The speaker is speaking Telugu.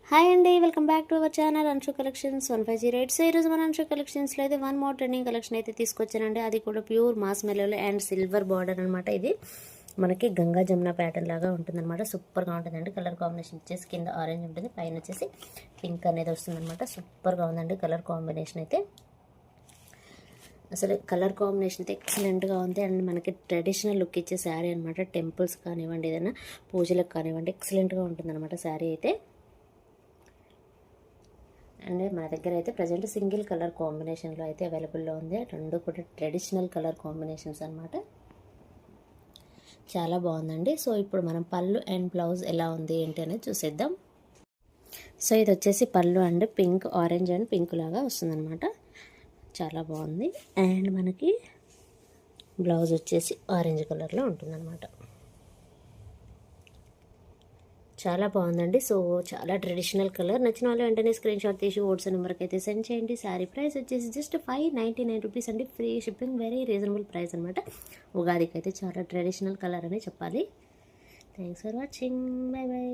హాయ్ అండి, welcome back to our channel Anshu collections 1508. So ఈరోజు మన అన్షు కలెక్షన్స్లో అయితే వన్ మోర్ ట్రెండింగ్ కలెక్షన్ అయితే తీసుకొచ్చానండి. అది కూడా ప్యూర్ మాస్ మెలోలో అండ్ సిల్వర్ బార్డర్ అనమాట. ఇది మనకి గంగా జమున ప్యాటర్న్ లాగా ఉంటుందన్నమాట. సూపర్గా ఉంటుందండి. కలర్ కాంబినేషన్ వచ్చేసి కింద ఆరెంజ్ ఉంటుంది, పైన వచ్చేసి పింక్ అనేది వస్తుందన్నమాట. సూపర్గా ఉందండి కలర్ కాంబినేషన్ అయితే. అసలు కలర్ కాంబినేషన్ అయితే ఎక్సలెంట్గా ఉంది అండ్ మనకి ట్రెడిషనల్ లుక్ ఇచ్చే శారీ అనమాట. టెంపుల్స్ కానివ్వండి, ఏదైనా పూజలకు కానివ్వండి, ఎక్సలెంట్గా ఉంటుందన్నమాట శారీ అయితే. అండ్ మన దగ్గర అయితే ప్రజెంట్ సింగిల్ కలర్ కాంబినేషన్లో అయితే అవైలబుల్లో ఉంది. రెండు కూడా ట్రెడిషనల్ కలర్ కాంబినేషన్స్ అనమాట. చాలా బాగుందండి. సో ఇప్పుడు మనం పళ్ళు అండ్ బ్లౌజ్ ఎలా ఉంది ఏంటి అనేది చూసేద్దాం. సో ఇది వచ్చేసి పళ్ళు and pink, orange and pink లాగా వస్తుందన్నమాట. చాలా బాగుంది. అండ్ మనకి బ్లౌజ్ వచ్చేసి ఆరెంజ్ కలర్లో ఉంటుందన్నమాట. చాలా బాగుందండి. సో చాలా ట్రెడిషనల్ కలర్. నచ్చిన వాళ్ళు వెంటనే స్క్రీన్ షాట్ తీసి వాట్సాప్ నెంబర్కి అయితే సెండ్ చేయండి. శారీ ప్రైస్ వచ్చేసి జస్ట్ 599 రూపీస్ అండి. Free shipping, very reasonable price అనమాట. ఉగాదికి అయితే చాలా ట్రెడిషనల్ కలర్ అనే చెప్పాలి. Thanks for watching. By by.